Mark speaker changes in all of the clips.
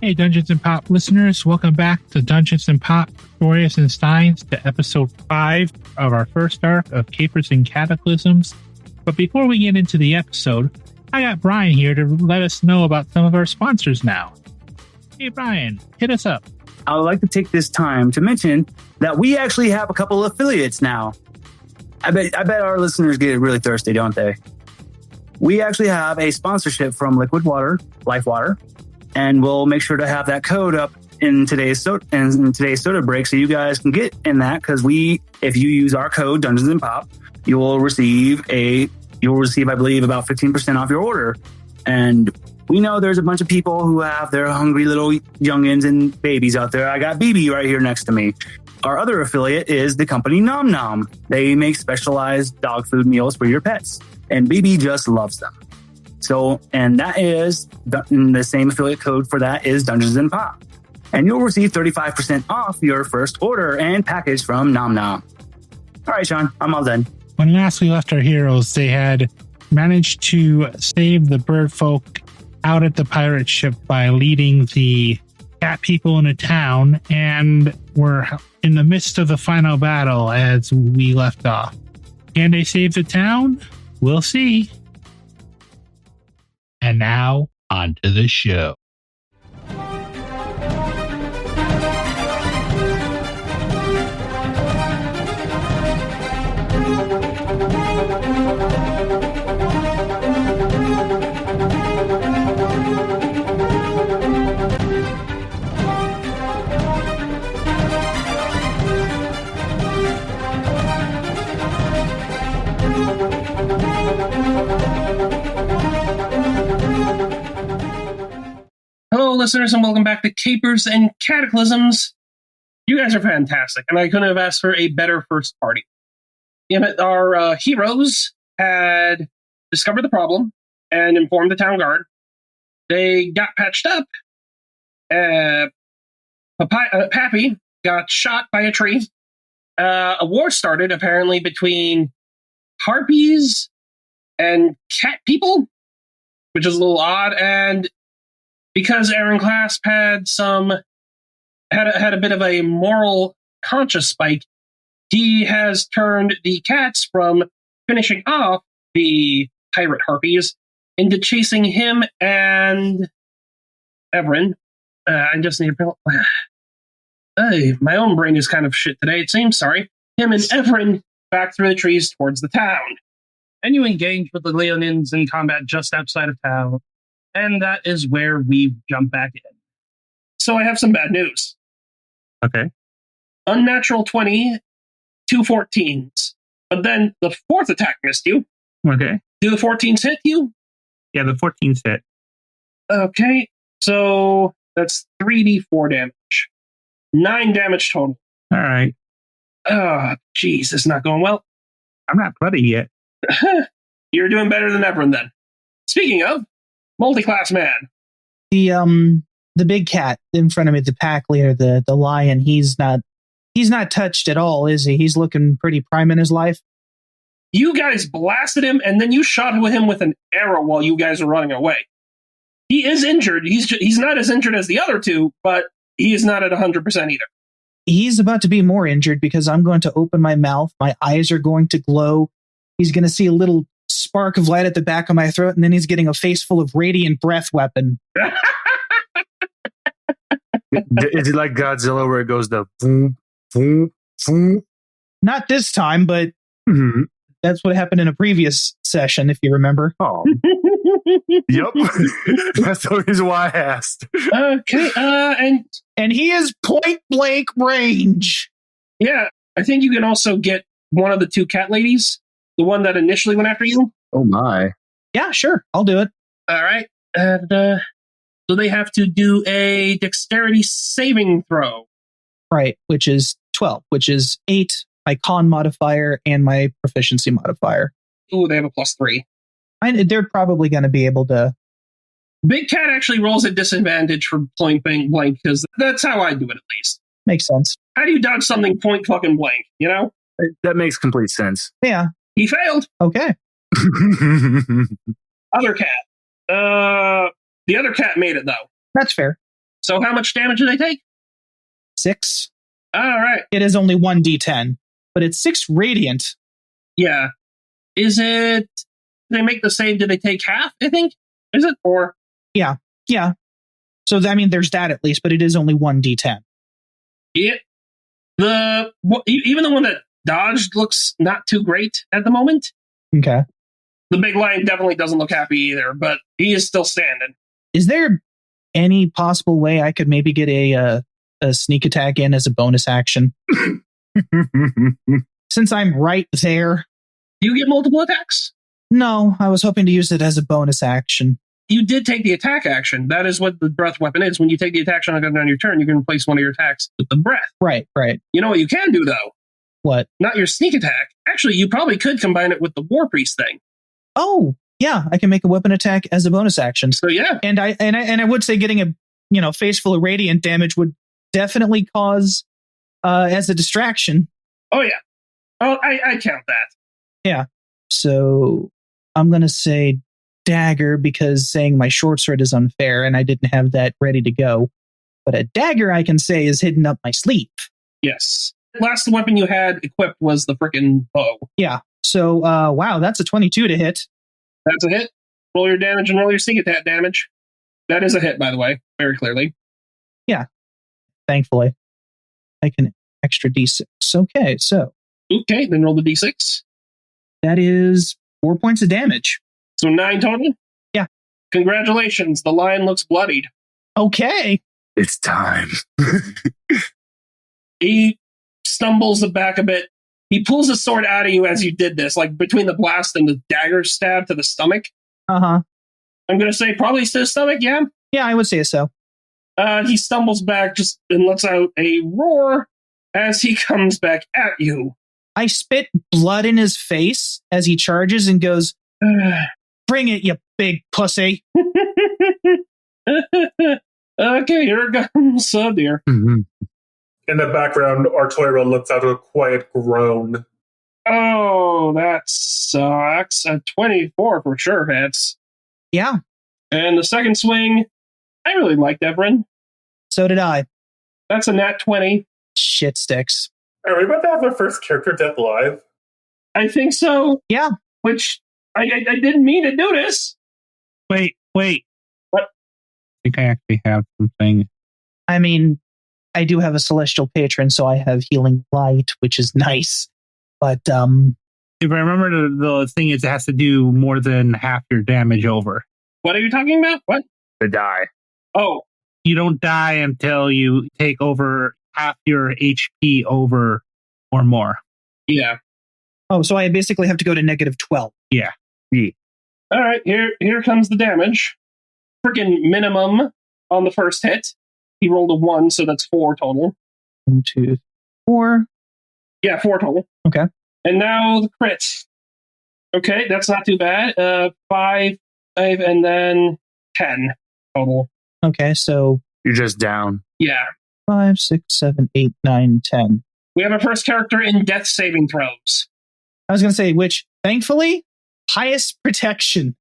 Speaker 1: Hey, Dungeons and Pop listeners, welcome back to Dungeons and Pop, Glorious and Steins, to episode 5 of our first arc of Capers and Cataclysms. But before we get into the episode, I got Brian here to let us know about some of our sponsors now. Hey, Brian, hit us up.
Speaker 2: I would like to take this time to mention that we actually have a couple of affiliates now. I bet our listeners get really thirsty, don't they? We actually have a sponsorship from Liquid Water, Life Water, and we'll make sure to have that code up in today's soda break, so you guys can get in that. Because if you use our code Dungeons and Pop, you will receive, I believe, about 15% off your order. And we know there's a bunch of people who have their hungry little youngins and babies out there. I got BB right here next to me. Our other affiliate is the company Nom Nom. They make specialized dog food meals for your pets, and BB just loves them. So, and that is the same affiliate code for that is Dungeons and Pop. And you'll receive 35% off your first order and package from Nom Nom. All right, Sean, I'm all done.
Speaker 1: When last we left our heroes, they had managed to save the bird folk out at the pirate ship by leading the cat people in a town, and were in the midst of the final battle as we left off. Can they save the town? We'll see. And now, on to the show.
Speaker 3: Hello, listeners, and welcome back to Capers and Cataclysms. You guys are fantastic, and I couldn't have asked for a better first party. Our heroes had discovered the problem and informed the town guard. They got patched up. Pappy got shot by a tree. A war started, apparently, between harpies and cat people, which is a little odd, and because Aaron Clasp had a bit of a moral conscience spike, he has turned the cats from finishing off the pirate harpies into chasing him and Evrynn. I just need to... Hey, my own brain is kind of shit today, it seems. Sorry. Him and Evrynn back through the trees towards the town. And you engage with the Leonins in combat just outside of town. And that is where we jump back in. So I have some bad news.
Speaker 2: Okay.
Speaker 3: Unnatural 20, 2 14s. But then the fourth attack missed you.
Speaker 2: Okay.
Speaker 3: Do the 14s hit you?
Speaker 2: Yeah, the 14's hit.
Speaker 3: Okay. So that's 3d4 damage. 9 damage total.
Speaker 2: All right.
Speaker 3: Oh, jeez, it's not going well.
Speaker 2: I'm not bloody yet.
Speaker 3: You're doing better than Evrynn then. Speaking of, multi-class man.
Speaker 4: The big cat in front of me, the pack leader, the lion, he's not touched at all, is he? He's looking pretty prime in his life.
Speaker 3: You guys blasted him, and then you shot him with an arrow while you guys were running away. He is injured. He's not as injured as the other two, but he is not at 100% either.
Speaker 4: He's about to be more injured because I'm going to open my mouth. My eyes are going to glow. He's going to see a little spark of light at the back of my throat, and then he's getting a face full of radiant breath weapon.
Speaker 2: Is it like Godzilla where it goes the boom, boom, boom?
Speaker 4: Not this time, but that's what happened in a previous session, if you remember.
Speaker 2: Oh. Yep. That's the reason why I asked.
Speaker 3: Okay,
Speaker 4: and he is point blank range.
Speaker 3: Yeah, I think you can also get one of the two cat ladies, the one that initially went after you.
Speaker 2: Oh my.
Speaker 4: Yeah, sure. I'll do it.
Speaker 3: All right. And so they have to do a dexterity saving throw.
Speaker 4: Right, which is 12, which is 8, my con modifier, and my proficiency modifier.
Speaker 3: Ooh, they have a +3.
Speaker 4: They're probably going to be able to...
Speaker 3: Big Cat actually rolls at disadvantage for point blank, because that's how I do it, at least.
Speaker 4: Makes sense.
Speaker 3: How do you dodge something point fucking blank, you know?
Speaker 2: That makes complete sense.
Speaker 4: Yeah.
Speaker 3: He failed.
Speaker 4: Okay.
Speaker 3: Other cat. The other cat made it, though.
Speaker 4: That's fair.
Speaker 3: So how much damage do they take?
Speaker 4: 6.
Speaker 3: All right.
Speaker 4: It is only 1d10, but it's 6 radiant.
Speaker 3: Yeah. Is it... They make the save, do they take half, I think? Is it? Or...
Speaker 4: Yeah. So, I mean, there's that at least, but it is only 1d10.
Speaker 3: Yeah. Even the one that dodged looks not too great at the moment.
Speaker 4: Okay.
Speaker 3: The big lion definitely doesn't look happy either, but he is still standing.
Speaker 4: Is there any possible way I could maybe get a sneak attack in as a bonus action? Since I'm right there.
Speaker 3: Do you get multiple attacks?
Speaker 4: No, I was hoping to use it as a bonus action.
Speaker 3: You did take the attack action. That is what the breath weapon is. When you take the attack action on your turn, you can replace one of your attacks with the breath.
Speaker 4: Right.
Speaker 3: You know what you can do, though?
Speaker 4: What?
Speaker 3: Not your sneak attack. Actually, you probably could combine it with the War Priest thing.
Speaker 4: Oh, yeah, I can make a weapon attack as a bonus action.
Speaker 3: So yeah.
Speaker 4: And I would say getting a face full of radiant damage would definitely cause as a distraction.
Speaker 3: Oh yeah. Oh, I count that.
Speaker 4: Yeah. So I'm gonna say dagger because saying my short sword is unfair and I didn't have that ready to go. But a dagger I can say is hidden up my sleeve.
Speaker 3: Yes. Last weapon you had equipped was the frickin' bow.
Speaker 4: Yeah. So wow, that's a 22 to hit.
Speaker 3: That's a hit. Roll your damage and roll your sneak attack damage. That is a hit, by the way, very clearly.
Speaker 4: Yeah. Thankfully. I can extra d6. Okay, so.
Speaker 3: Okay, then roll the d6.
Speaker 4: That is 4 points of damage.
Speaker 3: So 9 total?
Speaker 4: Yeah.
Speaker 3: Congratulations, the lion looks bloodied.
Speaker 4: Okay.
Speaker 2: It's time.
Speaker 3: He stumbles back a bit. He pulls his sword out of you as you did this, like between the blast and the dagger stab to the stomach.
Speaker 4: Uh-huh.
Speaker 3: I'm going to say probably to the stomach, yeah?
Speaker 4: Yeah, I would say so.
Speaker 3: He stumbles back just and lets out a roar as he comes back at you.
Speaker 4: I spit blood in his face as he charges and goes, "Bring it, you big pussy."
Speaker 3: Okay, here it comes. Oh, dear.
Speaker 2: Mm-hmm.
Speaker 5: In the background, Artoirel lets out a quiet groan.
Speaker 3: Oh, that sucks. A 24 for sure hits.
Speaker 4: Yeah.
Speaker 3: And the second swing, I really liked Evrynn.
Speaker 4: So did I.
Speaker 3: That's a nat 20.
Speaker 4: Shit sticks.
Speaker 5: Are we about to have our first character death live?
Speaker 3: I think so.
Speaker 4: Yeah.
Speaker 3: Which, I didn't mean to do this.
Speaker 1: Wait.
Speaker 3: What?
Speaker 1: I think I actually have something.
Speaker 4: I mean, I do have a celestial patron, so I have healing light, which is nice. But
Speaker 1: If I remember, the thing is, it has to do more than half your damage over.
Speaker 3: What are you talking about? What?
Speaker 2: The die.
Speaker 3: Oh,
Speaker 1: You don't die until you take over half your HP over or more.
Speaker 3: yeah.
Speaker 4: so I basically have to go to -12.
Speaker 1: Yeah.
Speaker 3: All right, here comes the damage. Freaking minimum on the first hit. He rolled a 1, so that's 4 total.
Speaker 4: 1, 2, 4.
Speaker 3: Yeah, 4 total.
Speaker 4: Okay.
Speaker 3: And now the crit. Okay, that's not too bad. 5, and then 10 total.
Speaker 4: Okay, so
Speaker 2: You're just down.
Speaker 3: Yeah.
Speaker 4: 5, 6, 7, 8, 9, 10.
Speaker 3: We have our first character in death saving throws.
Speaker 4: I was going to say, which, thankfully, highest protection.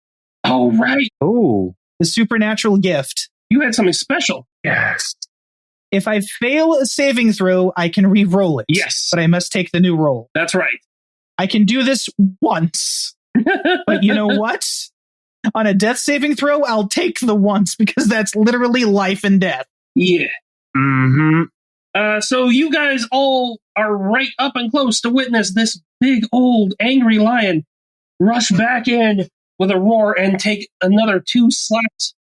Speaker 3: Oh, right.
Speaker 2: Oh,
Speaker 4: The supernatural gift.
Speaker 3: You had something special.
Speaker 2: yes.
Speaker 4: If I fail a saving throw, I can re-roll it.
Speaker 3: Yes.
Speaker 4: But I must take the new roll.
Speaker 3: That's right.
Speaker 4: I can do this once. But you know what? On a death saving throw, I'll take the once because that's literally life and death.
Speaker 3: Yeah.
Speaker 2: Mm-hmm.
Speaker 3: So you guys all are right up and close to witness this big, old, angry lion rush back in with a roar and take another 2 slaps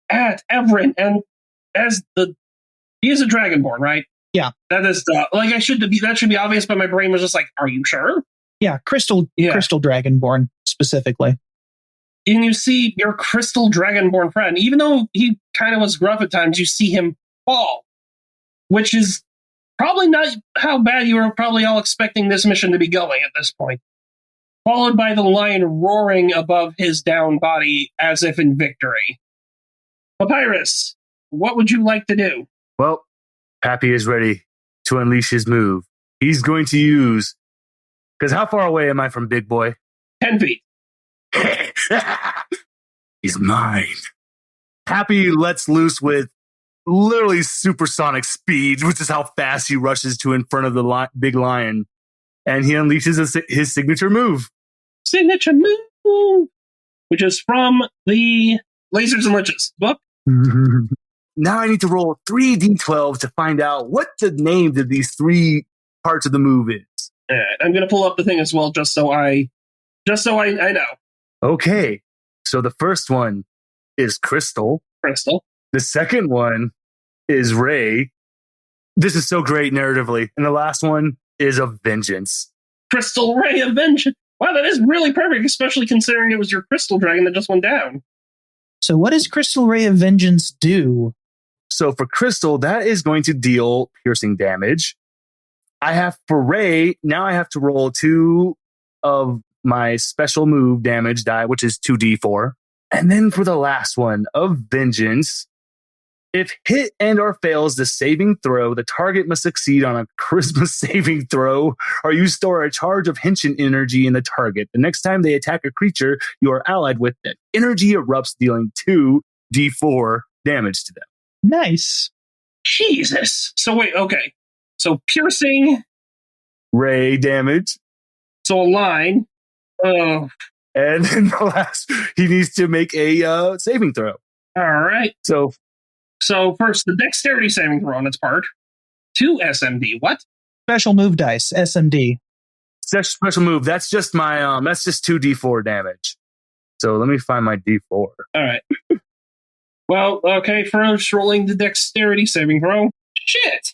Speaker 3: at Evrynn. And as he is a dragonborn, right?
Speaker 4: Yeah.
Speaker 3: That is that should be obvious, but my brain was just like, are you sure?
Speaker 4: Yeah, crystal dragonborn specifically.
Speaker 3: And you see your crystal dragonborn friend, even though he kind of was gruff at times, you see him fall, which is probably not how bad you were probably all expecting this mission to be going at this point. Followed by the lion roaring above his down body as if in victory. Papyrus, what would you like to do?
Speaker 2: Well, Pappy is ready to unleash his move. He's going to use... Because how far away am I from Big Boy?
Speaker 3: 10 feet.
Speaker 2: He's mine. Happy lets loose with literally supersonic speed, which is how fast he rushes to in front of the big lion. And he unleashes his signature move.
Speaker 3: Signature move, which is from the Lasers and Liches book.
Speaker 2: Now I need to roll 3d12 to find out what the name of these 3 parts of the move is.
Speaker 3: I'm going to pull up the thing as well, just so I know.
Speaker 2: Okay, so the first one is Crystal.
Speaker 3: Crystal.
Speaker 2: The second one is Ray. This is so great narratively. And the last one is of Vengeance.
Speaker 3: Crystal Ray of Vengeance. Wow, that is really perfect, especially considering it was your Crystal Dragon that just went down.
Speaker 4: So what does Crystal Ray of Vengeance do?
Speaker 2: So for Crystal, that is going to deal piercing damage. For Ray, now I have to roll 2 of my special move damage die, which is 2d4. And then for the last one of Vengeance, if hit and or fails the saving throw, the target must succeed on a charisma saving throw, or you store a charge of henshin energy in the target. The next time they attack a creature you are allied with, that energy erupts, dealing 2d4 damage to them.
Speaker 4: Nice.
Speaker 3: Jesus. So wait, okay. So piercing.
Speaker 2: Ray damage.
Speaker 3: So a line. Oh.
Speaker 2: And then the last, he needs to make a saving throw.
Speaker 3: All right.
Speaker 2: So
Speaker 3: first, the dexterity saving throw on its part. 2 SMD. What?
Speaker 4: Special move dice, SMD.
Speaker 2: Special move. That's just my that's just 2d4 damage. So let me find my d4.
Speaker 3: All right. Well, okay, first rolling the dexterity saving throw. Shit.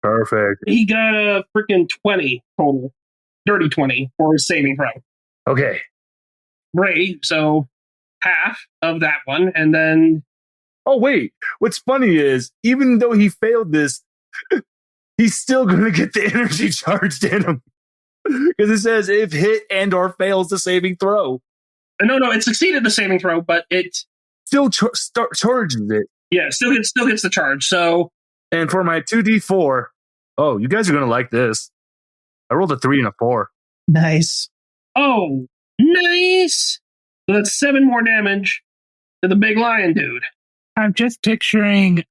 Speaker 2: Perfect.
Speaker 3: He got a freaking 20 total. Dirty 20 for his saving throw.
Speaker 2: Okay.
Speaker 3: Ray, so half of that one, and then...
Speaker 2: Oh, wait. What's funny is, even though he failed this, he's still going to get the energy charged in him. Because it says if hit and or fails the saving throw.
Speaker 3: No, it succeeded the saving throw, but it...
Speaker 2: Still charges it.
Speaker 3: Yeah, still gets the charge, so...
Speaker 2: And for my 2d4, oh, you guys are going to like this. I rolled a 3 and a 4.
Speaker 4: Nice.
Speaker 3: Oh, nice! So that's 7 more damage to the big lion dude.
Speaker 1: I'm just picturing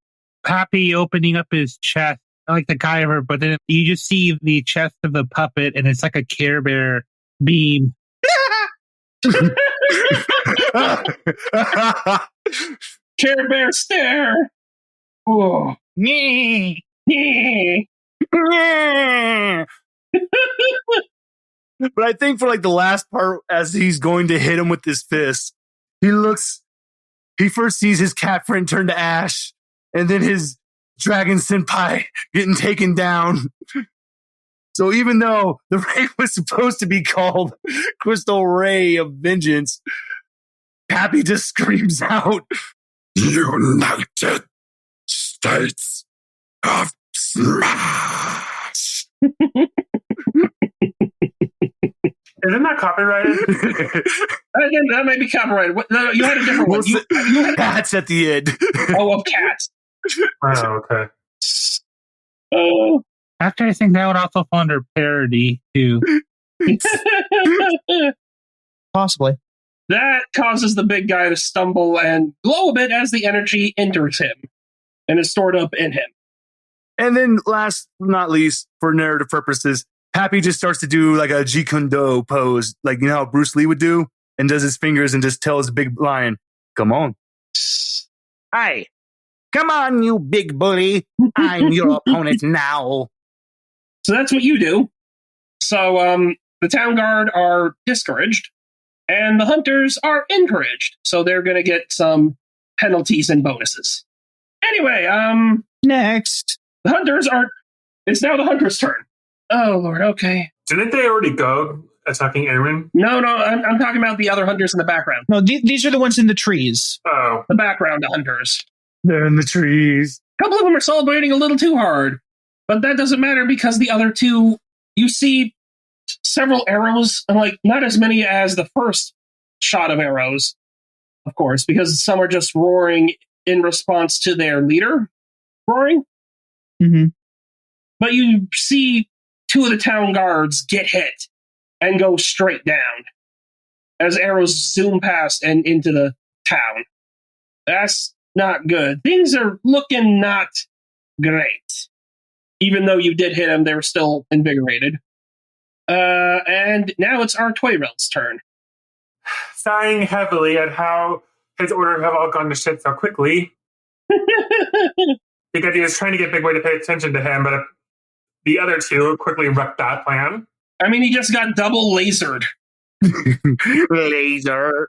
Speaker 1: Pappy opening up his chest, like the Guyver, but then you just see the chest of the puppet, and it's like a Care Bear beam.
Speaker 3: Care Bear stare. Oh.
Speaker 2: But I think for like the last part, as he's going to hit him with his fist, he first sees his cat friend turn to ash, and then his dragon senpai getting taken down. So even though the ray was supposed to be called Crystal Ray of Vengeance, Pappy just screams out, United States of Smash!
Speaker 5: Isn't that copyrighted?
Speaker 3: That might be copyrighted. No, you had a different one. You had
Speaker 2: cats at the end.
Speaker 3: Oh, cats.
Speaker 5: Oh, okay.
Speaker 3: Oh.
Speaker 1: Actually, I think that would also fall under parody, too.
Speaker 4: Possibly.
Speaker 3: That causes the big guy to stumble and glow a bit as the energy enters him and is stored up in him.
Speaker 2: And then last but not least, for narrative purposes, Pappy just starts to do like a Jeet Kune Do pose, like you know how Bruce Lee would do, and does his fingers and just tells Big Lion, come on. Hey, come on, you big bully. I'm your opponent now.
Speaker 3: So that's what you do. So the town guard are discouraged, and the hunters are encouraged. So they're going to get some penalties and bonuses. Anyway,
Speaker 4: next.
Speaker 3: The hunters are... It's now the hunter's turn. Oh, Lord, okay.
Speaker 5: Didn't they already go attacking Evrynn?
Speaker 3: No, I'm talking about the other hunters in the background.
Speaker 4: No, these are the ones in the trees.
Speaker 5: Oh.
Speaker 3: The background hunters.
Speaker 2: They're in the trees.
Speaker 3: A couple of them are celebrating a little too hard. But that doesn't matter because the other two, you see several arrows, like not as many as the first shot of arrows, of course, because some are just roaring in response to their leader roaring.
Speaker 4: Mm-hmm.
Speaker 3: But you see 2 of the town guards get hit and go straight down as arrows zoom past and into the town. That's not good. Things are looking not great. Even though you did hit them, they were still invigorated. And now it's Artoirel's turn.
Speaker 5: Sighing heavily at how his orders have all gone to shit so quickly. Because he was trying to get Big Boy to pay attention to him, but the other two quickly wrecked that plan.
Speaker 3: I mean, he just got double lasered.
Speaker 2: Laser.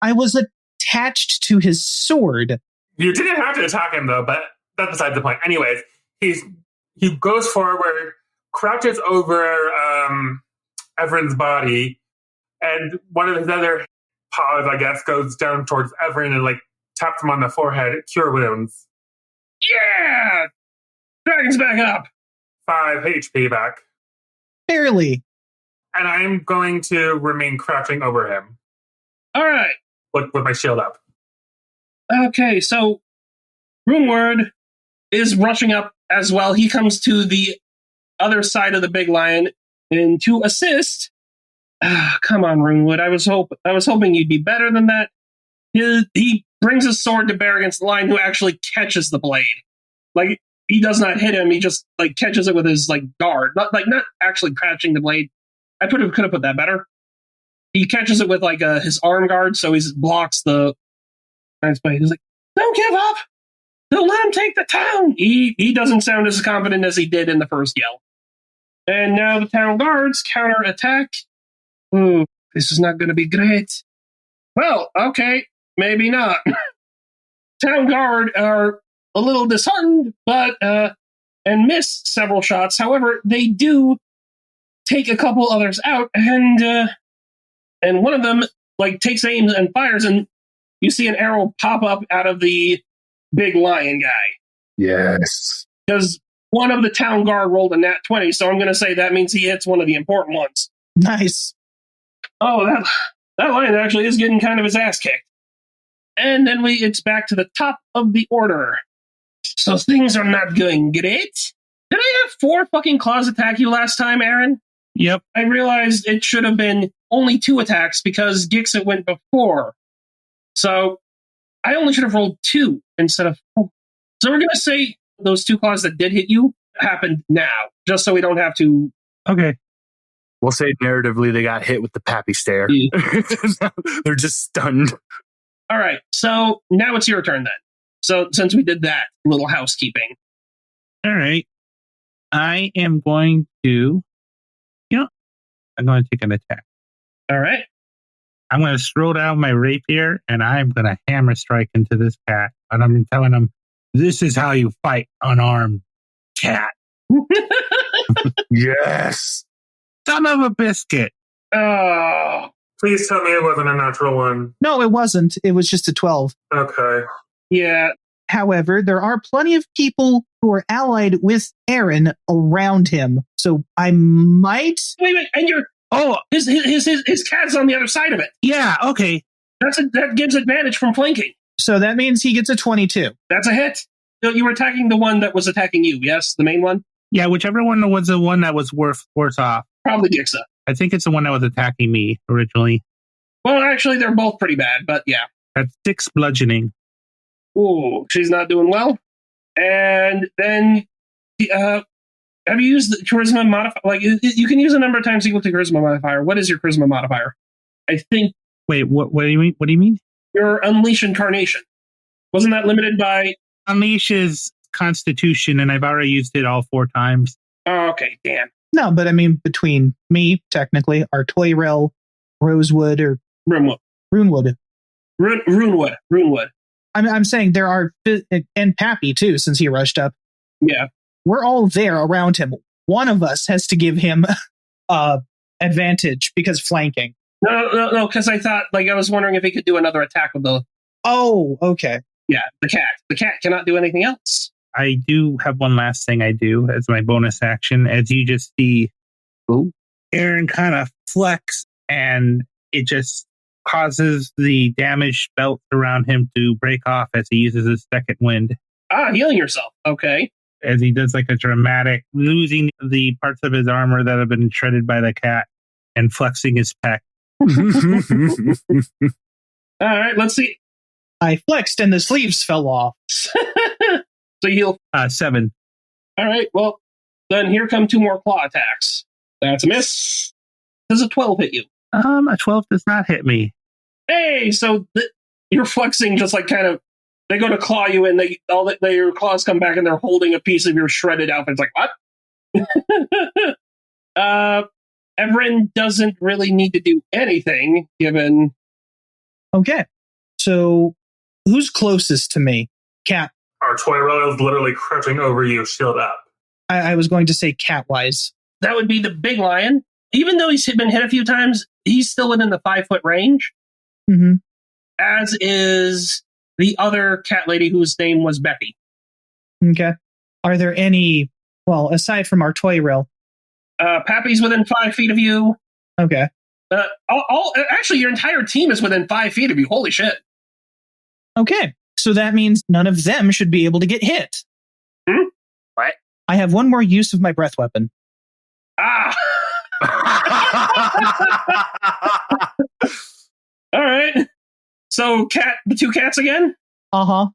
Speaker 4: I was attached to his sword.
Speaker 5: You didn't have to attack him, though, but that's beside the point. Anyways, he goes forward, crouches over Evrynn's body, and one of his other paws, I guess, goes down towards Evrynn and, taps him on the forehead, cure wounds.
Speaker 3: Yeah! Dragon's back up.
Speaker 5: 5 HP back.
Speaker 4: Barely.
Speaker 5: And I'm going to remain crouching over him.
Speaker 3: All right.
Speaker 5: With my shield up.
Speaker 3: Okay, so Runeward is rushing up as well. He comes to the other side of the big lion and to assist. Come on, Runewood. I was hoping you'd be better than that. He brings his sword to bear against the lion, who actually catches the blade. He does not hit him. He just catches it with his guard, not actually catching the blade. I could have put that better. He catches it with his arm guard, so he blocks the lion's blade. He's like, "Don't give up! Don't let him take the town!" He doesn't sound as confident as he did in the first yell. And now the town guards counterattack. Ooh, this is not going to be great. Well, okay, maybe not. Town guard are a little disheartened, but and miss several shots. However, they do take a couple others out, and one of them takes aim and fires, and you see an arrow pop up out of the big lion guy.
Speaker 2: Yes.
Speaker 3: Because one of the town guard rolled a nat 20, so I'm going to say that means he hits one of the important ones.
Speaker 4: Nice.
Speaker 3: Oh, that lion actually is getting kind of his ass kicked. And then it's back to the top of the order. So things are not going great. Did I have 4 fucking claws attack you last time, Aaron?
Speaker 1: Yep.
Speaker 3: I realized it should have been only 2 attacks because Gixit went before. So I only should have rolled 2 instead of 4. So we're going to say those 2 claws that did hit you happened now, just so we don't have to...
Speaker 1: Okay.
Speaker 2: We'll say narratively they got hit with the Pappy stare.
Speaker 3: Yeah.
Speaker 2: They're just stunned.
Speaker 3: All right, so now it's your turn then. So since we did that little housekeeping.
Speaker 1: All right. I am going to... I'm going to take an attack.
Speaker 3: All right.
Speaker 1: I'm going to throw down my rapier, and I'm going to hammer strike into this cat. And I'm telling him, this is how you fight unarmed cat.
Speaker 2: Yes.
Speaker 1: Son of a biscuit.
Speaker 3: Oh.
Speaker 5: Please tell me it wasn't a natural one.
Speaker 4: No, it wasn't. It was just a 12.
Speaker 5: Okay.
Speaker 3: Yeah.
Speaker 4: However, there are plenty of people who are allied with Aaron around him. So I might...
Speaker 3: Wait, and you're... Oh, his cat's on the other side of it.
Speaker 1: Yeah, okay.
Speaker 3: That gives advantage from flanking.
Speaker 4: So that means he gets a 22.
Speaker 3: That's a hit. So you were attacking the one that was attacking you, yes? The main one?
Speaker 1: Yeah, whichever one was the one that was worse off.
Speaker 3: Probably Gixa.
Speaker 1: I think it's the one that was attacking me originally.
Speaker 3: Well, actually, they're both pretty bad, but yeah.
Speaker 1: That's 6 bludgeoning.
Speaker 3: Ooh, she's not doing well. And then, have you used the charisma modifier? You can use a number of times equal to charisma modifier. What is your charisma modifier? I think...
Speaker 1: Wait, what do you mean? What do you mean?
Speaker 3: Your Unleash Incarnation. Wasn't that limited by...
Speaker 1: Unleash is Constitution, and I've already used it all 4 times.
Speaker 3: Oh, okay, damn.
Speaker 4: No, but I mean, between me, technically, Artoirel, Rosewood, or... Runewood. I'm saying there are... And Pappy, too, since he rushed up.
Speaker 3: Yeah.
Speaker 4: We're all there around him. One of us has to give him advantage because flanking.
Speaker 3: No, because I thought, I was wondering if he could do another attack with the...
Speaker 4: Oh, okay.
Speaker 3: Yeah, the cat. The cat cannot do anything else.
Speaker 1: I do have one last thing I do as my bonus action. As you just see, Aaron kind of flex, and it just causes the damaged belt around him to break off as he uses his second wind.
Speaker 3: Healing yourself. Okay.
Speaker 1: As he does a dramatic, losing the parts of his armor that have been shredded by the cat and flexing his pec.
Speaker 3: All right, let's see.
Speaker 4: I flexed and the sleeves fell off.
Speaker 3: So you heal
Speaker 2: 7.
Speaker 3: All right, well, then here come 2 more claw attacks. That's a miss. Does a 12 hit you?
Speaker 2: A 12 does not hit me.
Speaker 3: Hey, so you're flexing just like kind of, they go to claw you and your claws come back and they're holding a piece of your shredded outfit. It's like, what? Evrynn doesn't really need to do anything given...
Speaker 4: Okay, so who's closest to me? Cat.
Speaker 5: Artoirel is literally crouching over you, shield up.
Speaker 4: I was going to say cat-wise.
Speaker 3: That would be the big lion. Even though he's been hit a few times, he's still within the 5-foot range.
Speaker 4: Mm-hmm.
Speaker 3: As is the other cat lady whose name was Beppy.
Speaker 4: Okay. Are there any, well, aside from Artoirel?
Speaker 3: Pappy's within 5 feet of you.
Speaker 4: Okay.
Speaker 3: Actually, your entire team is within 5 feet of you. Holy shit.
Speaker 4: Okay. So that means none of them should be able to get hit.
Speaker 2: What?
Speaker 4: I have one more use of my breath weapon.
Speaker 3: Ah! All right. So, the 2 cats again?
Speaker 4: Uh-huh.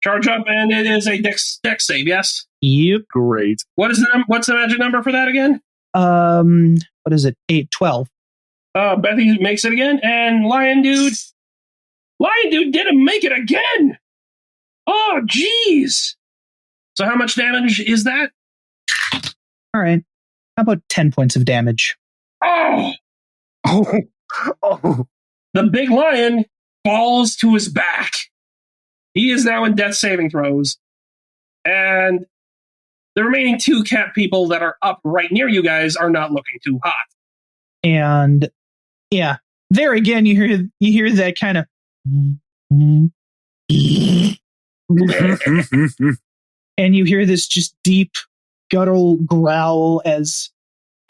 Speaker 3: Charge up, and it is a dex save, yes?
Speaker 4: Yep.
Speaker 2: Great.
Speaker 3: What's the magic number for that again?
Speaker 4: What is it? 12.
Speaker 3: Bethy makes it again, and Lion Dude didn't make it again! Oh, jeez! So how much damage is that?
Speaker 4: All right. How about 10 points of damage?
Speaker 3: Oh!
Speaker 2: Oh.
Speaker 3: The big lion falls to his back. He is now in death saving throws. And the remaining 2 cat people that are up right near you guys are not looking too hot.
Speaker 4: And yeah, there again, you hear that kind of and you hear this just deep guttural growl as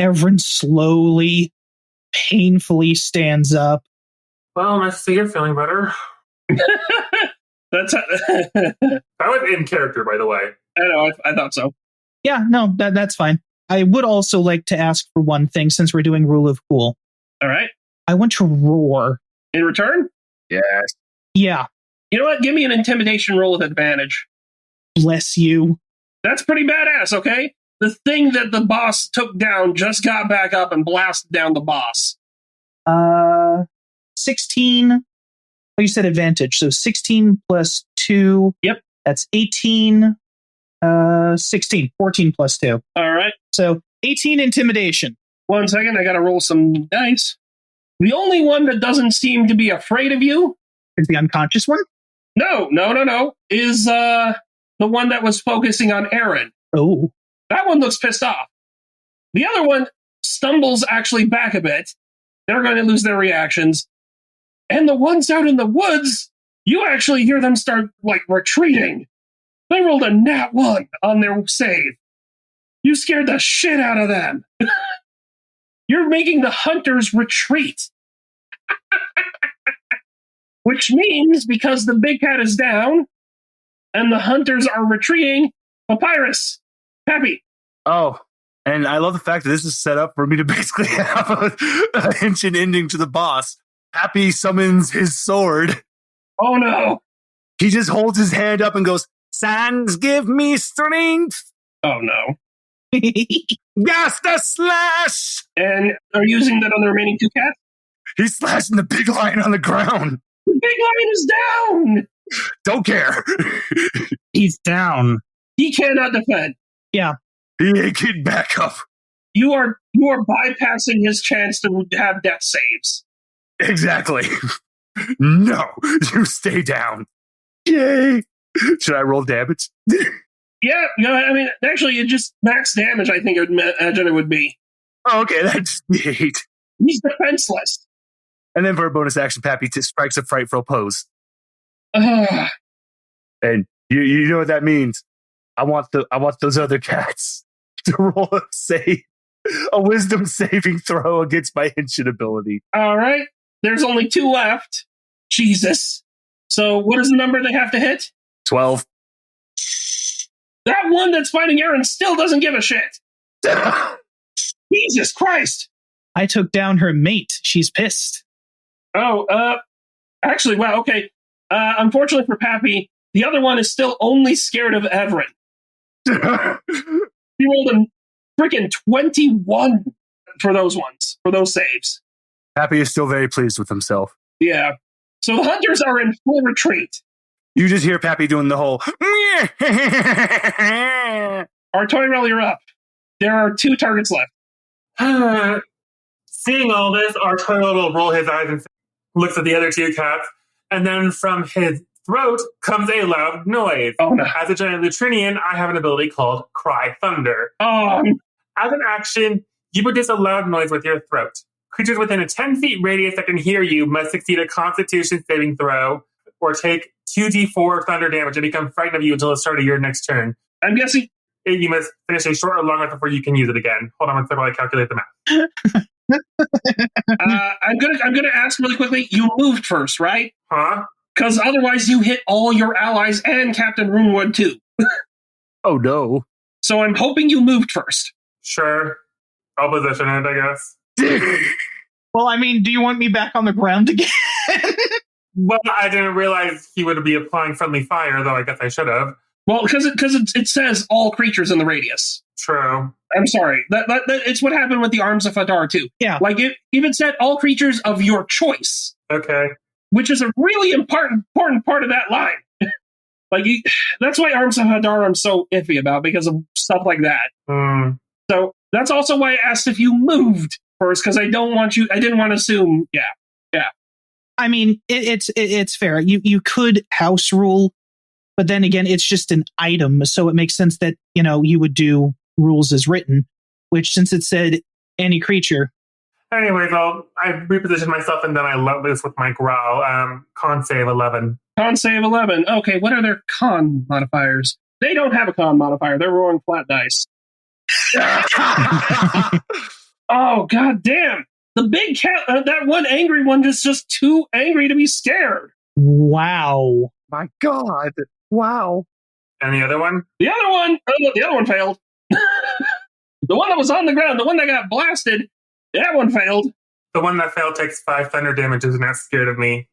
Speaker 4: Evrynn slowly, painfully stands up.
Speaker 5: Well, nice to see you're feeling better.
Speaker 3: That's
Speaker 5: That was in character, by the way.
Speaker 3: I know, I thought so.
Speaker 4: Yeah, no, that's fine. I would also like to ask for one thing since we're doing Rule of Cool.
Speaker 3: All right.
Speaker 4: I want to roar.
Speaker 3: In return?
Speaker 2: Yes.
Speaker 4: Yeah.
Speaker 3: You know what? Give me an intimidation roll with advantage.
Speaker 4: Bless you.
Speaker 3: That's pretty badass, okay? The thing that the boss took down just got back up and blasted down the boss.
Speaker 4: 16. Oh, you said advantage. So 16 plus 2.
Speaker 3: Yep.
Speaker 4: That's 18. 16. 14 plus 2.
Speaker 3: All right.
Speaker 4: So 18 intimidation.
Speaker 3: 1 second. I got to roll some dice. The only one that doesn't seem to be afraid of you...
Speaker 4: Is the unconscious one?
Speaker 3: No. Is the one that was focusing on Evrynn.
Speaker 4: Oh.
Speaker 3: That one looks pissed off. The other one stumbles actually back a bit. They're going to lose their reactions. And the ones out in the woods, you actually hear them start, retreating. They rolled a nat 1 on their save. You scared the shit out of them. You're making the hunters retreat. Which means, because the big cat is down, and the hunters are retreating, Papyrus, Pappy.
Speaker 2: Oh, and I love the fact that this is set up for me to basically have an ancient ending to the boss. Happy summons his sword.
Speaker 3: Oh no.
Speaker 2: He just holds his hand up and goes, "Sands give me strength."
Speaker 3: Oh no.
Speaker 2: Gasta slash!
Speaker 3: And are you using that on the remaining 2 cats?
Speaker 2: He's slashing the big lion on the ground.
Speaker 3: The big lion is down!
Speaker 2: Don't care.
Speaker 1: He's down.
Speaker 3: He cannot defend.
Speaker 4: Yeah.
Speaker 2: He ain't getting back up.
Speaker 3: You are bypassing his chance to have death saves.
Speaker 2: Exactly. No, you stay down. Yay. Should I roll damage?
Speaker 3: Yeah, I mean, actually, it just max damage, I think imagine it would be.
Speaker 2: Oh, okay, that's 8.
Speaker 3: He's defenseless.
Speaker 2: And then for a bonus action, Pappy strikes a frightful pose.
Speaker 3: Ugh.
Speaker 2: And you know what that means. I want those other cats to roll a wisdom saving throw against my ancient ability.
Speaker 3: All right. There's only 2 left. Jesus. So what is the number they have to hit?
Speaker 2: 12.
Speaker 3: That one that's fighting Evrynn still doesn't give a shit. Jesus Christ.
Speaker 4: I took down her mate. She's pissed.
Speaker 3: Oh, Actually, wow, okay. Unfortunately for Pappy, the other one is still only scared of Evrynn. He rolled a freaking 21 for those saves.
Speaker 2: Pappy is still very pleased with himself.
Speaker 3: Yeah. So the hunters are in full retreat.
Speaker 2: You just hear Pappy doing the whole...
Speaker 3: Artoirel, you're up. There are 2 targets left.
Speaker 5: Seeing all this, Artoirel will roll his eyes and looks at the other 2 cats, and then from his throat comes a loud noise.
Speaker 3: Oh, no.
Speaker 5: As a giant Lutrinian, I have an ability called Cry Thunder.
Speaker 3: Oh.
Speaker 5: As an action, you produce a loud noise with your throat. Creatures within a 10 feet radius that can hear you must succeed a Constitution saving throw or take 2d4 thunder damage and become frightened of you until the start of your next turn.
Speaker 3: I'm guessing
Speaker 5: You must finish a short or long rest before you can use it again. Hold on one second while I calculate the math.
Speaker 3: I'm gonna ask really quickly. You moved first, right?
Speaker 5: Huh?
Speaker 3: Because otherwise, you hit all your allies and Captain Runewood too.
Speaker 2: Oh, no.
Speaker 3: So I'm hoping you moved first.
Speaker 5: Sure. I'll position it, I guess.
Speaker 4: Well, I mean, do you want me back on the ground again?
Speaker 5: Well, I didn't realize he would be applying friendly fire, though I guess I should have.
Speaker 3: Well, because it says all creatures in the radius.
Speaker 5: True.
Speaker 3: I'm sorry. That it's what happened with the Arms of Hadar too.
Speaker 4: Yeah.
Speaker 3: Like it even said all creatures of your choice,
Speaker 5: Okay.
Speaker 3: which is a really important part of that line. That's why Arms of Hadar I'm so iffy about, because of stuff like that. So that's also why I asked if you moved first, because I didn't want to assume. Yeah.
Speaker 4: I mean, it's fair. You could house rule, but then again, it's just an item, so it makes sense that you would do rules as written. Which, since it said any creature.
Speaker 5: Anyways, I repositioned myself and then I let loose with my growl. Con save 11.
Speaker 3: Con save 11. Okay, what are their con modifiers? They don't have a con modifier. They're rolling flat dice. Oh, god damn. The big cat, that one angry one is just too angry to be scared.
Speaker 4: Wow.
Speaker 2: My God. Wow.
Speaker 5: And the other one?
Speaker 3: The other one failed. The one that was on the ground, the one that got blasted, that one failed.
Speaker 5: The one that failed takes 5 thunder damage and is not scared of me.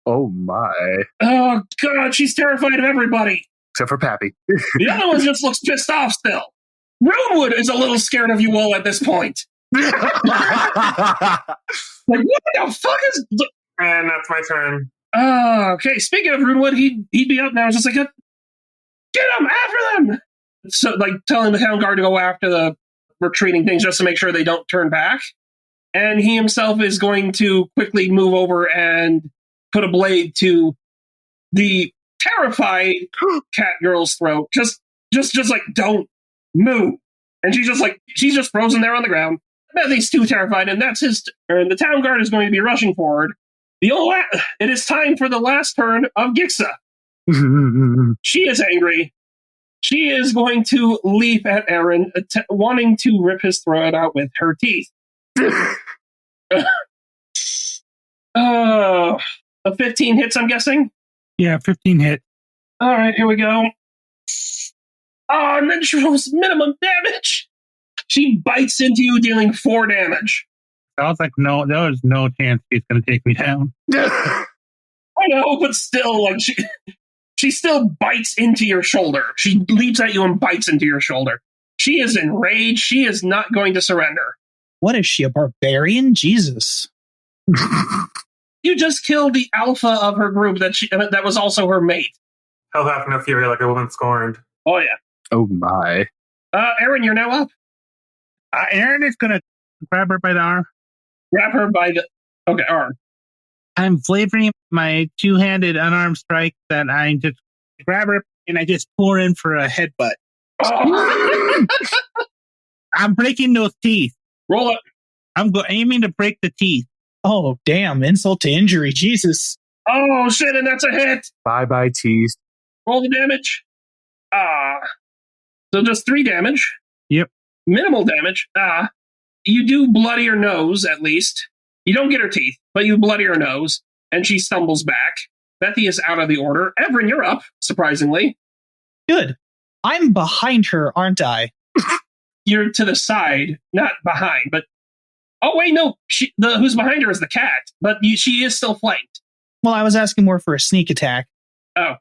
Speaker 2: Oh, my.
Speaker 3: Oh, God, she's terrified of everybody.
Speaker 2: Except for Pappy.
Speaker 3: The other one just looks pissed off still. Runewood is a little scared of you all at this point. Like, what the fuck is...
Speaker 5: And that's my turn.
Speaker 3: Okay, speaking of Runewood, he'd be up now. It's just like, get them, after them! So, like, telling the town guard to go after the retreating things just to make sure they don't turn back. And he himself is going to quickly move over and put a blade to the terrified cat girl's throat. Just like, don't move. And she's just frozen there on the ground. Bethy's too terrified, and that's his turn. The town guard is going to be rushing forward. It is time for the last turn of Gixa. She is angry. She is going to leap at Aaron, wanting to rip his throat out with her teeth. A 15 hits, I'm guessing?
Speaker 1: Yeah, 15 hit.
Speaker 3: All right, here we go. Oh, and then she rolls minimum damage. She bites into you, dealing 4 damage.
Speaker 1: I was like, no, there was no chance he's going to take me down.
Speaker 3: I know, but still, like, she still bites into your shoulder. She leaps at you and bites into your shoulder. She is enraged. She is not going to surrender.
Speaker 4: What is she, a barbarian? Jesus.
Speaker 3: You just killed the alpha of her group that was also her mate.
Speaker 5: Hell hath no fury like a woman scorned.
Speaker 3: Oh, yeah.
Speaker 2: Oh, my.
Speaker 3: Erin, you're now up.
Speaker 1: Aaron is going to grab her by the arm.
Speaker 3: Grab her by the... Okay, arm.
Speaker 1: I'm flavoring my two-handed unarmed strike that I just grab her and I just pull her in for a headbutt.
Speaker 3: Oh.
Speaker 1: I'm breaking those teeth.
Speaker 3: Roll it.
Speaker 1: I'm aiming to break the teeth.
Speaker 4: Oh, damn. Insult to injury. Jesus.
Speaker 3: Oh, shit, and that's a hit.
Speaker 2: Bye-bye, tease.
Speaker 3: Roll the damage. So just 3 damage.
Speaker 1: Yep.
Speaker 3: Minimal damage. You do bloody her nose, at least. You don't get her teeth, but you bloody her nose, and she stumbles back. Bethy is out of the order. Evrynn, you're up, surprisingly.
Speaker 4: Good. I'm behind her, aren't I?
Speaker 3: You're to the side, not behind, but... Oh, wait, no. Who's behind her is the cat, but she is still flanked.
Speaker 4: Well, I was asking more for a sneak attack.
Speaker 3: Oh.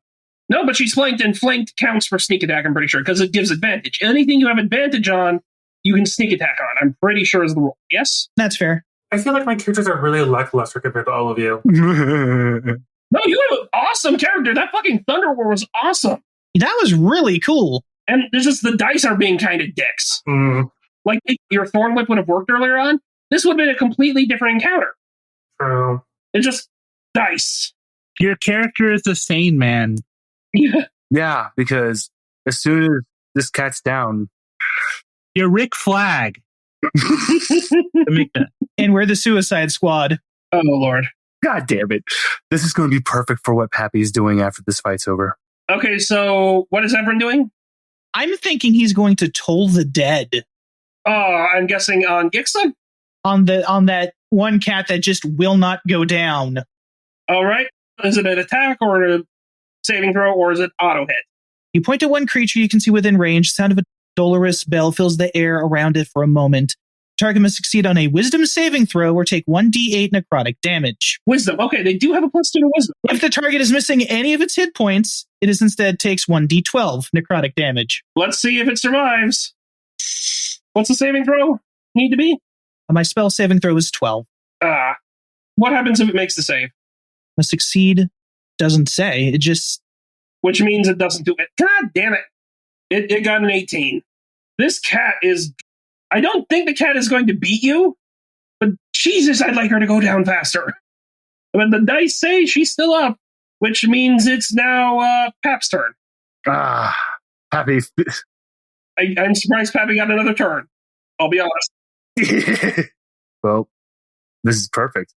Speaker 3: No, but she's flanked, and flanked counts for sneak attack, I'm pretty sure, because it gives advantage. Anything you have advantage on, you can sneak attack on. I'm pretty sure is the rule. Yes?
Speaker 4: That's fair.
Speaker 5: I feel like my characters are really lackluster compared to all of you.
Speaker 3: No, you have an awesome character. That fucking Thunder War was awesome.
Speaker 4: That was really cool.
Speaker 3: And there's just the dice are being kind of dicks. Like, if your Thorn Whip would have worked earlier on, this would have been a completely different encounter.
Speaker 5: True.
Speaker 3: It's just dice.
Speaker 1: Your character is the sane man.
Speaker 2: Yeah, because as soon as this cat's down,
Speaker 1: You're Rick Flag.
Speaker 4: And we're the Suicide Squad.
Speaker 3: Oh, Lord.
Speaker 2: God damn it. This is going to be perfect for what Pappy's doing after this fight's over.
Speaker 3: Okay, so what is Evrynn doing?
Speaker 4: I'm thinking he's going to toll the dead
Speaker 3: Oh, I'm guessing on Gixa?
Speaker 4: on that one cat that just will not go down.
Speaker 3: All right. Is it an attack or a saving throw, or is it auto hit?
Speaker 4: You point to one creature you can see within range. Sound of a dolorous bell fills the air around it for a moment. Target must succeed on a wisdom saving throw or take 1d8 necrotic damage.
Speaker 3: Wisdom. Okay, they do have a +2 to wisdom.
Speaker 4: If the target is missing any of its hit points, it is instead takes 1d12 necrotic damage.
Speaker 3: Let's see if it survives. What's the saving throw need to be?
Speaker 4: My spell saving throw is 12.
Speaker 3: What happens if it makes the save?
Speaker 4: Must succeed. Doesn't say. It just...
Speaker 3: Which means it doesn't do it. God damn it. It got an 18. This cat is... I don't think the cat is going to beat you, but Jesus, I'd like her to go down faster. But the dice say she's still up, which means it's now Pap's turn.
Speaker 2: Pappy.
Speaker 3: I'm surprised Pappy got another turn. I'll be honest.
Speaker 2: Well, this is perfect.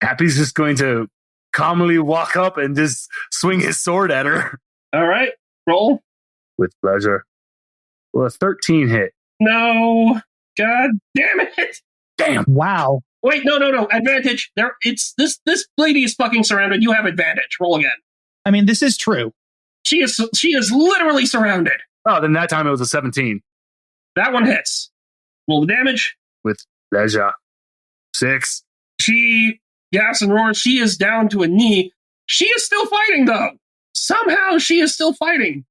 Speaker 2: Pappy's just going to calmly walk up and just swing his sword at her.
Speaker 3: All right, roll.
Speaker 2: With pleasure. Well, a 13 hit.
Speaker 3: No. God damn it.
Speaker 2: Damn.
Speaker 4: Wow.
Speaker 3: Wait, no. Advantage. It's this lady is fucking surrounded. You have advantage. Roll again.
Speaker 4: I mean, this is true.
Speaker 3: She is literally surrounded.
Speaker 2: Oh, then that time it was a 17.
Speaker 3: That one hits. Roll the damage.
Speaker 2: With pleasure. 6.
Speaker 3: She gasps and roars. She is down to a knee. She is still fighting, though. Somehow she is still fighting.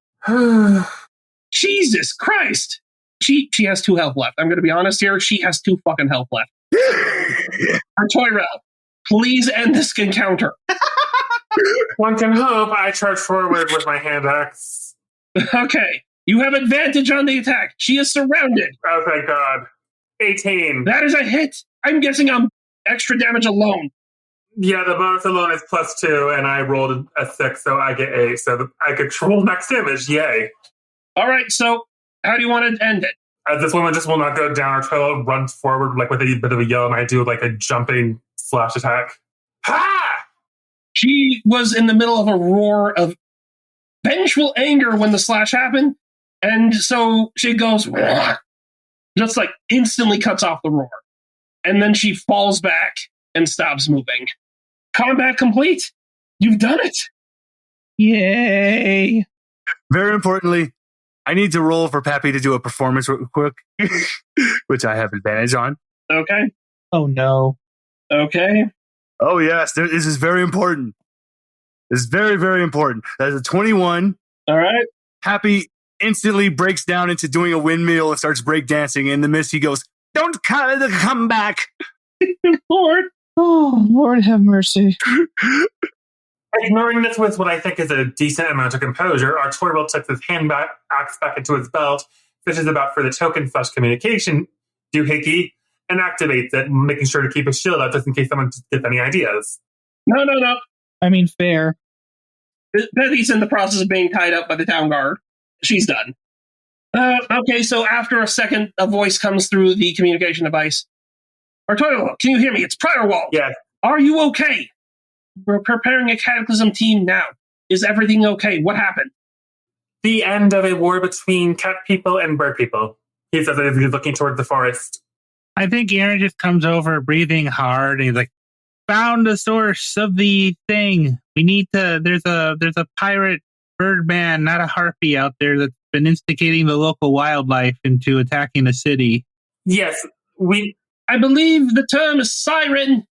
Speaker 3: Jesus Christ. She has 2 health left. I'm going to be honest here. She has 2 fucking health left. Artoirel, please end this encounter.
Speaker 5: One can hope. I charge forward with my hand axe.
Speaker 3: Okay. You have advantage on the attack. She is surrounded.
Speaker 5: Oh, thank God. 18.
Speaker 3: That is a hit. I'm guessing I'm extra damage alone.
Speaker 5: Yeah, the bonus alone is +2, and I rolled a 6, so I get 8. So I could roll max damage. Yay.
Speaker 3: All right, so how do you want to end it?
Speaker 5: This woman just will not go down. Artoirel runs forward like with a bit of a yell, and I do like a jumping slash attack. Ha!
Speaker 3: She was in the middle of a roar of vengeful anger when the slash happened, and so she goes, just like instantly cuts off the roar. And then she falls back and stops moving. Combat complete. You've done it.
Speaker 4: Yay.
Speaker 2: Very importantly, I need to roll for Pappy to do a performance real quick, which I have advantage on.
Speaker 3: Okay.
Speaker 4: Oh, no.
Speaker 3: Okay.
Speaker 2: Oh, yes. This is very important. This is very, very important. That is a 21.
Speaker 3: All right.
Speaker 2: Pappy instantly breaks down into doing a windmill and starts breakdancing. In the midst, he goes, "Don't come back."
Speaker 3: Lord.
Speaker 4: Oh, Lord have mercy.
Speaker 5: Ignoring this with what I think is a decent amount of composure, Artoirel tucks his axe back into his belt, fishes about for the token flash communication doohickey, and activates it, making sure to keep his shield out just in case someone gets any ideas.
Speaker 3: No.
Speaker 4: I mean, fair.
Speaker 3: Betty's in the process of being tied up by the town guard. She's done. Okay, so after a second, a voice comes through the communication device. Artoirel, can you hear me? It's Priorwall.
Speaker 5: Yes.
Speaker 3: Are you okay? We're preparing a Cataclysm team now. Is everything okay? What happened?
Speaker 5: The end of a war between cat people and bird people. He says that he's looking towards the forest.
Speaker 1: I think Aaron just comes over breathing hard and he's like, found the source of the thing. We need to, there's a pirate birdman, not a harpy out there that's been instigating the local wildlife into attacking the city.
Speaker 5: Yes,
Speaker 3: I believe the term is siren.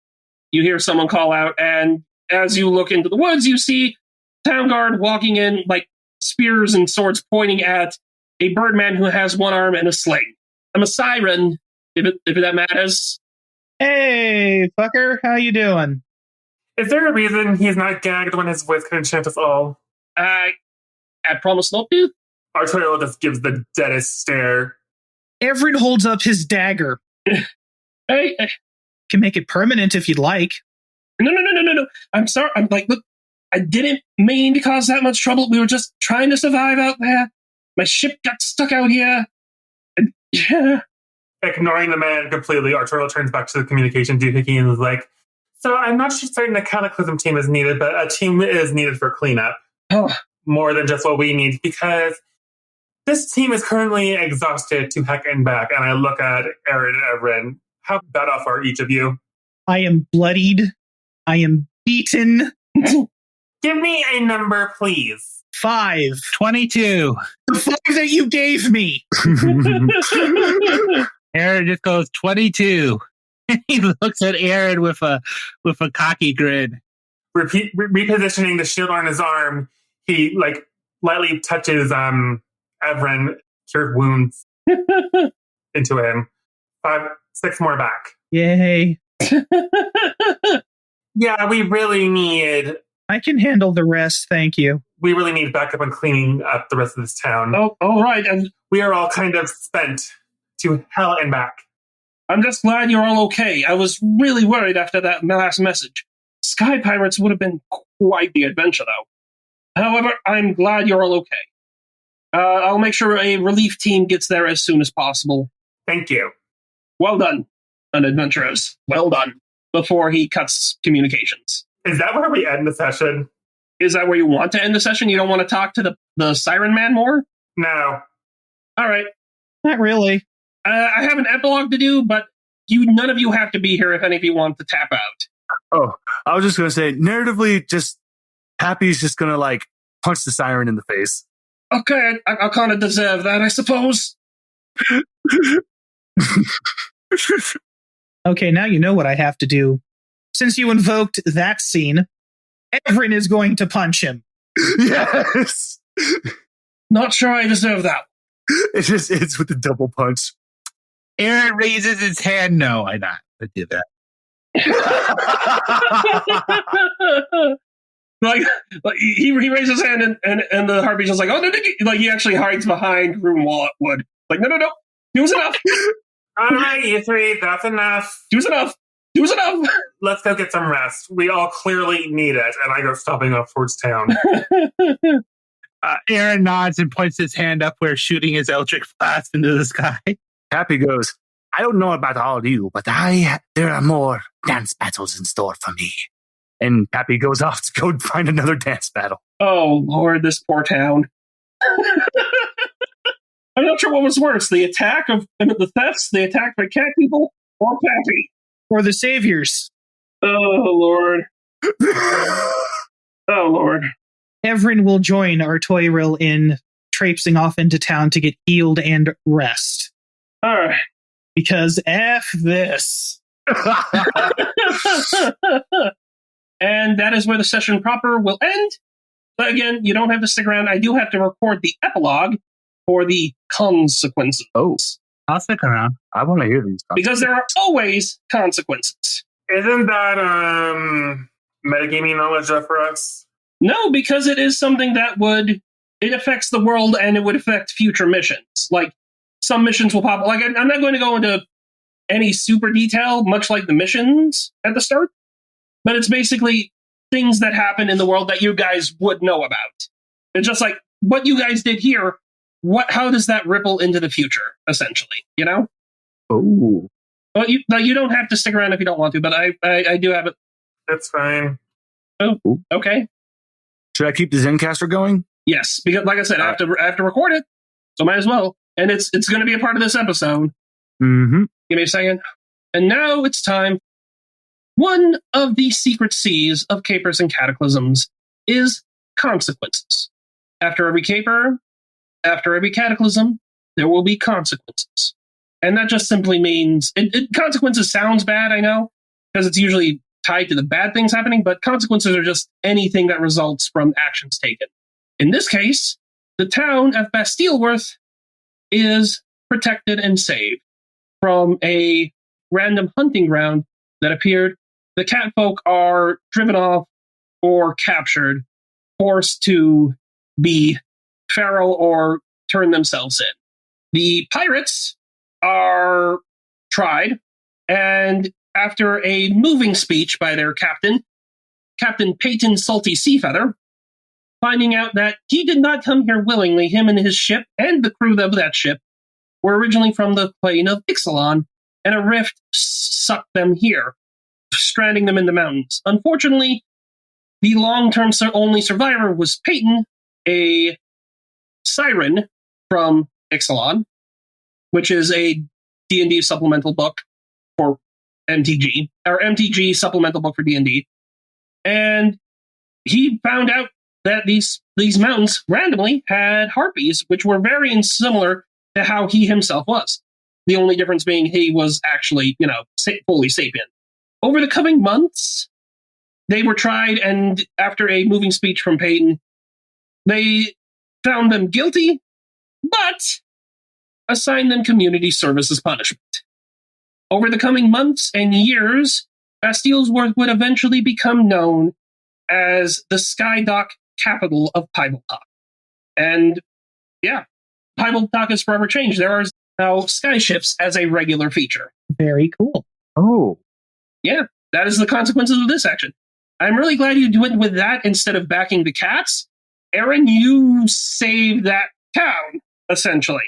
Speaker 3: You hear someone call out, and as you look into the woods, you see town guard walking in, like spears and swords pointing at a birdman who has one arm and a sling. I'm a siren, if that matters.
Speaker 4: Hey, fucker, how you doing?
Speaker 5: Is there a reason he's not gagged when his voice can enchant us all?
Speaker 3: I promise not to.
Speaker 5: Artoirel just gives the deadest stare.
Speaker 4: Evrynn holds up his dagger.
Speaker 3: Hey,
Speaker 4: Can make it permanent if you'd like.
Speaker 3: no. I'm sorry. I'm like, look, I didn't mean to cause that much trouble. We were just trying to survive out there. My ship got stuck out here. And, yeah.
Speaker 5: Ignoring the man completely, Artoirel turns back to the communication doohickey and is like, so I'm not certain a Cataclysm team is needed, but a team is needed for cleanup.
Speaker 3: Oh,
Speaker 5: More than just what we need, because this team is currently exhausted to heck and back. And I look at Aaron and Evrynn. How bad off are each of you?
Speaker 4: I am bloodied. I am beaten.
Speaker 5: Give me a number, please.
Speaker 4: 5.
Speaker 1: 22.
Speaker 4: The 5 that you gave me.
Speaker 1: Aaron just goes 22. He looks at Aaron with a cocky grin.
Speaker 5: Repositioning the shield on his arm, he like lightly touches Evrynn, cured wounds into him. 5, 6 more back.
Speaker 4: Yay.
Speaker 5: Yeah, we really need
Speaker 4: the rest, thank you.
Speaker 5: we really need backup on cleaning up the rest of this town.
Speaker 3: oh, all right. And
Speaker 5: We are all kind of spent to hell and back.
Speaker 3: I'm just glad you're all okay. I was really worried after that last message. Sky Pirates would have been quite the adventure, though. However, I'm glad you're all okay. I'll make sure a relief team gets there as soon as possible.
Speaker 5: Thank you.
Speaker 3: Well done, adventurers. Well done. Before he cuts communications.
Speaker 5: Is that where we end the session?
Speaker 3: Is that where you want to end the session? You don't want to talk to the Siren Man more?
Speaker 5: No.
Speaker 3: All right.
Speaker 4: Not really.
Speaker 3: I have an epilogue to do, but none of you have to be here if any of you want to tap out.
Speaker 2: Oh, I was just going to say, narratively, just Happy's just going to like punch the siren in the face.
Speaker 3: Okay, I kind of deserve that, I suppose.
Speaker 4: Okay, now you know what I have to do. Since you invoked that scene, Evrynn is going to punch him.
Speaker 2: Yes.
Speaker 3: Not sure I deserve that.
Speaker 2: It's with the double punch.
Speaker 1: Aaron raises his hand. No, I not. I did that.
Speaker 3: like he raises his hand and the harpy's just like, oh no, like he actually hides behind Runewood. Like no, it was enough.
Speaker 5: All right, you three, that's enough.
Speaker 3: It was enough.
Speaker 5: Let's go get some rest. We all clearly need it. And I go stomping off towards town.
Speaker 1: Aaron nods and points his hand up where shooting his electric blast into the sky.
Speaker 2: Happy goes, I don't know about all of you, but there are more dance battles in store for me. And Happy goes off to go find another dance battle.
Speaker 3: Oh Lord, this poor town. I'm not sure what was worse, the attack of the thefts, the attack by cat people, or Pappy.
Speaker 4: Or the saviors.
Speaker 3: Oh Lord. Oh Lord.
Speaker 4: Evrynn will join Artoirel in traipsing off into town to get healed and rest.
Speaker 3: All right.
Speaker 4: Because F this.
Speaker 3: And that is where the session proper will end. But again, you don't have to stick around. I do have to record the epilogue for the consequences.
Speaker 2: Oh,
Speaker 1: I'll stick around.
Speaker 2: I want to hear these.
Speaker 3: Because there are always consequences.
Speaker 5: Isn't that metagaming knowledge for us?
Speaker 3: No, because it is something that it affects the world and it would affect future missions. Like, some missions will pop up. Like, I'm not going to go into any super detail, much like the missions at the start, but it's basically things that happen in the world that you guys would know about. It's just like, what you guys did here, how does that ripple into the future, essentially, you know?
Speaker 2: Oh.
Speaker 3: Well, you don't have to stick around if you don't want to, but I do have it.
Speaker 5: That's fine.
Speaker 3: Oh, okay.
Speaker 2: Should I keep the Zencaster going?
Speaker 3: Yes, because like I said, I have to record it, so might as well. And it's going to be a part of this episode.
Speaker 2: Mm-hmm.
Speaker 3: Give me a second. And now it's time. One of the secret C's of capers and cataclysms is consequences. After every caper, after every cataclysm, there will be consequences. And that just simply means... consequences sounds bad, I know, because it's usually tied to the bad things happening, but consequences are just anything that results from actions taken. In this case, the town of Bastilworth is protected and saved from a random hunting ground that appeared. The catfolk are driven off or captured, forced to be feral or turn themselves in. The pirates are tried, and after a moving speech by their captain, Captain Peyton Salty Seafeather, finding out that he did not come here willingly, him and his ship and the crew of that ship were originally from the plane of Ixalan, and a rift sucked them here, stranding them in the mountains. Unfortunately, the long-term only survivor was Peyton, a siren from Ixalan, which is a D&D supplemental book for MTG, or MTG supplemental book for D&D. And he found out that these mountains randomly had harpies, which were very similar to how he himself was. The only difference being he was actually, fully sapient. Over the coming months, they were tried, and after a moving speech from Peyton, they found them guilty, but assigned them community service as punishment. Over the coming months and years, Bastilworth would eventually become known as the Skydock capital of Pivotalk. And yeah, Pivotalk has forever changed. There are now skyships as a regular feature.
Speaker 4: Very cool.
Speaker 2: Oh.
Speaker 3: Yeah, that is the consequences of this action. I'm really glad you went with that instead of backing the cats. Evrynn, you saved that town, essentially.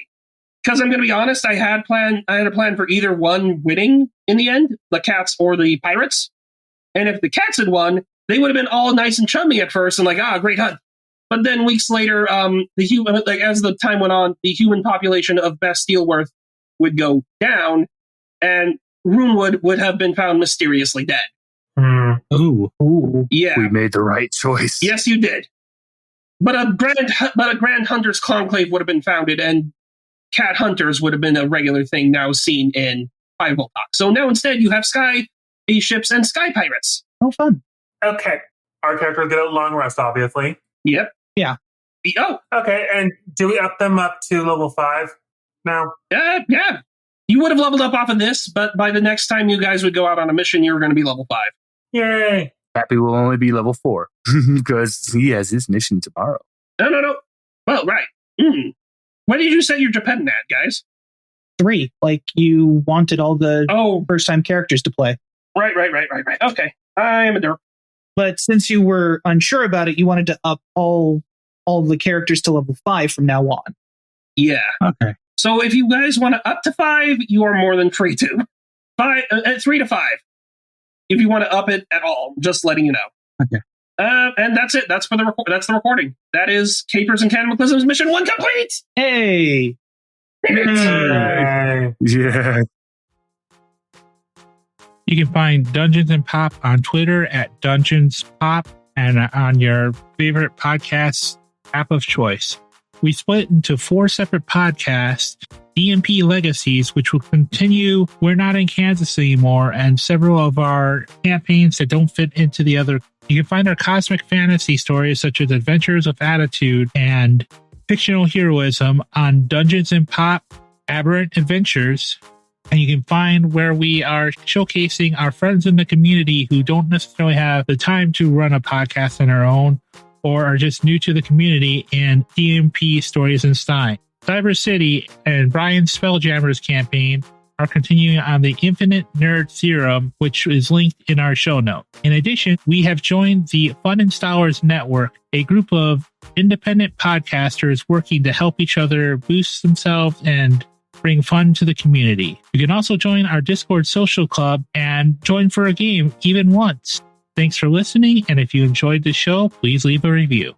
Speaker 3: Because I'm going to be honest, I had a plan for either one winning in the end, the cats or the pirates. And if the cats had won, they would have been all nice and chummy at first and great hunt. But then weeks later, as the time went on, the human population of Bastilworth would go down, and Runewood would have been found mysteriously dead.
Speaker 1: Ooh.
Speaker 3: Yeah.
Speaker 2: We made the right choice.
Speaker 3: Yes, you did. But a grand hunters conclave would have been founded, and cat hunters would have been a regular thing now seen in Pivotalk. So now instead you have sky ships and sky pirates.
Speaker 4: Oh, fun.
Speaker 5: Okay. Our characters get a long rest, obviously.
Speaker 3: Yep.
Speaker 4: Yeah.
Speaker 3: Oh.
Speaker 5: Okay, and do we up them up to level 5 now?
Speaker 3: Yeah. You would have leveled up off of this, but by the next time you guys would go out on a mission, you were going to be level 5.
Speaker 5: Yay.
Speaker 2: Happy will only be level 4 because he has his mission tomorrow.
Speaker 3: No. Well, right. What did you say you're dependent at, guys?
Speaker 4: 3. Like you wanted all the first-time characters to play.
Speaker 3: Right. Okay. I'm a derp.
Speaker 4: But since you were unsure about it, you wanted to up all the characters to level 5 from now on.
Speaker 3: Yeah.
Speaker 1: Okay.
Speaker 3: So if you guys want to up to 5, you are more than free to. 3 to 5. If you want to up it at all, just letting you know.
Speaker 1: Okay.
Speaker 3: And that's it. That's that's the recording. That is Capers and Cataclysms mission 1 complete.
Speaker 4: Hey.
Speaker 5: Yay.
Speaker 2: Yeah.
Speaker 1: You can find Dungeons and Pop on Twitter at Dungeons Pop and on your favorite podcast app of choice. We split into 4 separate podcasts, DMP Legacies, which will continue We're Not in Kansas Anymore, and several of our campaigns that don't fit into the other. You can find our cosmic fantasy stories such as Adventures of Attitude and Fictional Heroism on Dungeons and Pop Aberrant Adventures. And you can find where we are showcasing our friends in the community who don't necessarily have the time to run a podcast on their own or are just new to the community in DMP Stories and Stein. Cyber City and Brian's Spelljammers campaign are continuing on the Infinite Nerd Theorem, which is linked in our show note. In addition, we have joined the Fun Installers Network, a group of independent podcasters working to help each other boost themselves and bring fun to the community. You can also join our Discord social club and join for a game even once. Thanks for listening, and if you enjoyed the show, please leave a review.